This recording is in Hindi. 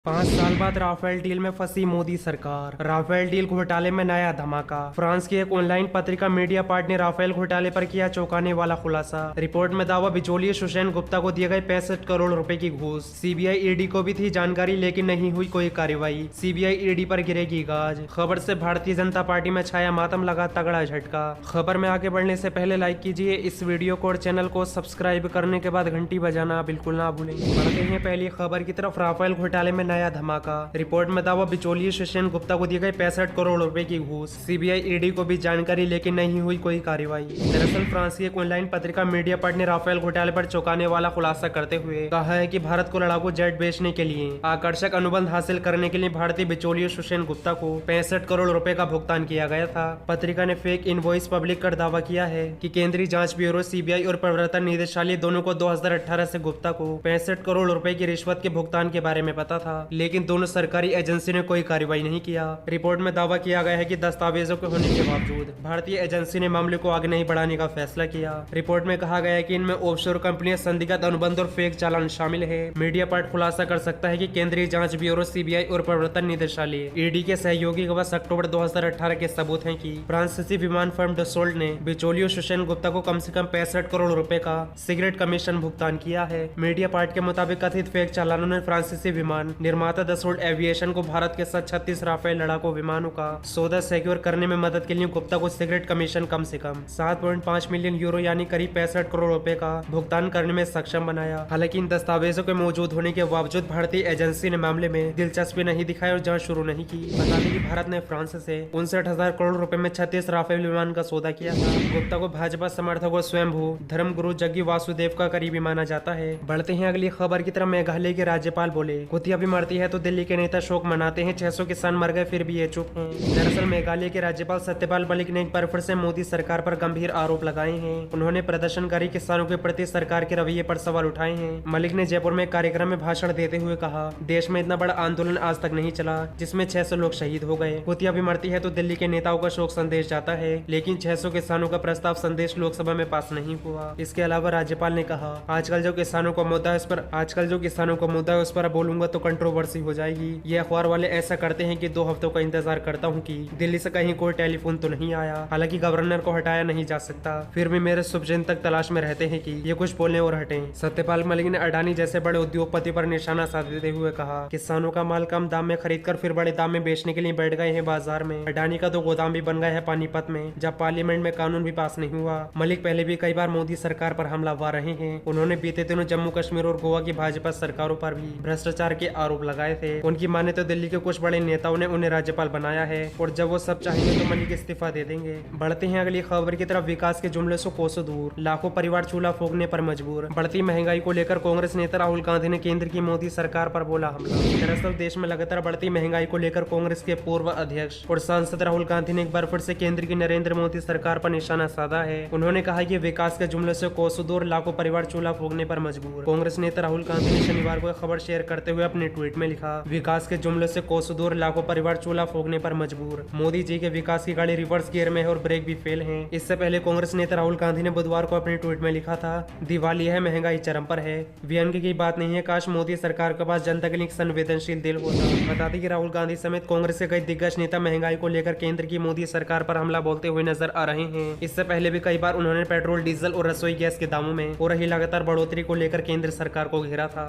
5 साल बाद राफेल डील में फंसी मोदी सरकार। राफेल डील घोटाले में नया धमाका। फ्रांस की एक ऑनलाइन पत्रिका मीडिया पार्ट ने राफेल घोटाले पर किया चौंकाने वाला खुलासा। रिपोर्ट में दावा बिचौलिए सुषेण गुप्ता को दिए गए 65 करोड़ रुपए की घूस। सीबीआई ईडी को भी थी जानकारी, लेकिन नहीं हुई कोई कार्रवाई। सीबीआई ईडी पर गिरेगी गाज। खबर से भारतीय जनता पार्टी में छाया मातम, लगा तगड़ा झटका। खबर में आगे बढ़ने से पहले लाइक कीजिए इस वीडियो को और चैनल को सब्सक्राइब करने के बाद घंटी बजाना बिल्कुल ना भूलें। बढ़ते हैं पहली खबर की तरफ। राफेल घोटाले में नया धमाका। रिपोर्ट में दावा बिचौलिए सुषेण गुप्ता को दिए गए 65 करोड़ रुपए की घूस। सीबीआई ईडी को भी जानकारी, लेकिन नहीं हुई कोई कार्रवाई। दरअसल फ्रांस की एक ऑनलाइन पत्रिका मीडिया पार्ट ने राफेल घोटाले पर चौंकाने वाला खुलासा करते हुए कहा है कि भारत को लड़ाकू जेट बेचने के लिए आकर्षक अनुबंध हासिल करने के लिए भारतीय बिचौलिए सुषेण गुप्ता को 65 करोड़ रुपए का भुगतान किया गया था। पत्रिका ने फेक इनवॉइस पब्लिक कर दावा किया है कि केंद्रीय जांच ब्यूरो सीबीआई और प्रवर्तन निदेशालय दोनों को 2018 से गुप्ता को 65 करोड़ रुपए की रिश्वत के भुगतान के बारे में पता था, लेकिन दोनों सरकारी एजेंसी ने कोई कार्रवाई नहीं किया। रिपोर्ट में दावा किया गया है कि दस्तावेजों के होने के बावजूद भारतीय एजेंसी ने मामले को आगे नहीं बढ़ाने का फैसला किया। रिपोर्ट में कहा गया है कि इनमें ऑफशोर कंपनियां, संदिग्ध अनुबंध और फेक चालान शामिल है। मीडिया पार्ट खुलासा कर सकता है कि केंद्रीय जांच ब्यूरो सीबीआई और प्रवर्तन निदेशालय ईडी के सहयोगी के पास अक्टूबर 2018 के सबूत हैं कि फ्रांसीसी विमान फर्म डसोल्ट ने बिचौलिए सुषेण गुप्ता को कम से कम 65 करोड़ रुपए का सिगरेट कमीशन भुगतान किया है। मीडिया पार्ट के मुताबिक कथित फेक चालानों ने फ्रांसीसी विमान निर्माता डसोल्ट एविएशन को भारत के साथ 36 राफेल लड़ाकू विमानों का सौदा सिक्योर करने में मदद के लिए गुप्ता को सिगरेट कमीशन कम से कम 7.5 मिलियन यूरो यानी करीब 65 करोड़ रुपए का भुगतान करने में सक्षम बनाया। हालांकि इन दस्तावेजों के मौजूद होने के बावजूद भारतीय एजेंसी ने मामले में दिलचस्पी नहीं दिखाई और जांच शुरू नहीं की। बता दें कि भारत ने फ्रांस से 59,000 करोड़ रुपए में 36 राफेल विमान का सौदा किया था। गुप्ता को भाजपा समर्थक और स्वयंभू धर्मगुरु जग्गी वासुदेव का करीबी माना जाता है। बढ़ते हैं अगली खबर की तरफ। मेघालय के राज्यपाल बोले, कुतिया भी मरती है तो दिल्ली के नेता शोक मनाते हैं। 600 किसान मर गए फिर भी ये चुप हैं। दरअसल मेघालय के राज्यपाल सत्यपाल मलिक ने एक बार फिर से मोदी सरकार पर गंभीर आरोप लगाए हैं। उन्होंने प्रदर्शनकारी किसानों के प्रति सरकार के रवैये पर सवाल उठाए हैं। मलिक ने जयपुर में एक कार्यक्रम में भाषण देते हुए कहा, देश में इतना बड़ा आंदोलन आज तक नहीं चला जिसमें 600 लोग शहीद हो गए। कुतिया भी मरती है तो दिल्ली के नेताओं का शोक संदेश जाता है, लेकिन 600 किसानों का प्रस्ताव संदेश लोकसभा में पास नहीं हुआ। इसके अलावा राज्यपाल ने कहा, आजकल जो किसानों का मुद्दा है उस पर बोलूंगा तो कंट्रोवर्सी हो जाएगी। ये अखबार वाले ऐसा करते हैं कि 2 हफ्तों का इंतजार करता हूँ कि दिल्ली से कहीं कोई टेलीफोन तो नहीं आया। हालांकि गवर्नर को हटाया नहीं जा सकता, फिर भी मेरे शुभचिंतक तलाश में रहते हैं कि ये कुछ बोलने और हटें। सत्यपाल मलिक ने अडानी जैसे बड़े उद्योगपति पर निशाना साधते हुए कहा, किसानों का माल कम दाम में खरीदकर फिर बड़े दाम में बेचने के लिए बैठ गए हैं बाजार में। अडानी का तो गोदाम भी बन गया है पानीपत में, जब पार्लियामेंट में कानून भी पास नहीं हुआ। मलिक पहले भी कई बार मोदी सरकार पर हमलावर रहे हैं। उन्होंने बीते दिनों जम्मू कश्मीर और गोवा की भाजपा सरकारों पर भी भ्रष्टाचार के आरोप लगाए थे। उनकी माने तो दिल्ली के कुछ बड़े नेताओं ने उन्हें राज्यपाल बनाया है और जब वो सब चाहेंगे तो मलिक इस्तीफा दे देंगे। बढ़ते हैं अगली खबर की तरफ। विकास के जुमले से कोसों दूर, लाखों परिवार चूल्हा फूंकने पर मजबूर। बढ़ती महंगाई को लेकर कांग्रेस नेता राहुल गांधी ने केंद्र की मोदी सरकार पर बोला हमला। दरअसल देश में लगातार बढ़ती महंगाई को लेकर कांग्रेस के पूर्व अध्यक्ष और सांसद राहुल गांधी ने एक बार फिर से केंद्र की नरेंद्र मोदी सरकार पर निशाना साधा है। उन्होंने कहा कि विकास के जुमले से कोसों दूर, लाखों परिवार चूल्हा फूंकने पर मजबूर। कांग्रेस नेता राहुल गांधी ने शनिवार को खबर शेयर करते हुए अपने ट्वीट में लिखा, विकास के जुमले से कोसों दूर, लाखों परिवार चूल्हा फूंकने पर मजबूर। मोदी जी के विकास की गाड़ी रिवर्स गियर में है और ब्रेक भी फेल हैं। इससे पहले कांग्रेस नेता राहुल गांधी ने बुधवार को अपने ट्वीट में लिखा था, दिवालिया है, महंगाई चरम पर है। व्यंग्य की बात नहीं है, काश मोदी सरकार के पास जनता के लिए संवेदनशील दिल होता। बता दें कि राहुल गांधी समेत कांग्रेस के कई दिग्गज नेता महंगाई को लेकर केंद्र की मोदी सरकार पर हमला बोलते हुए नजर आ रहे हैं। इससे पहले भी कई बार उन्होंने पेट्रोल, डीजल और रसोई गैस के दामों में हो रही लगातार बढ़ोतरी को लेकर केंद्र सरकार को घेरा था।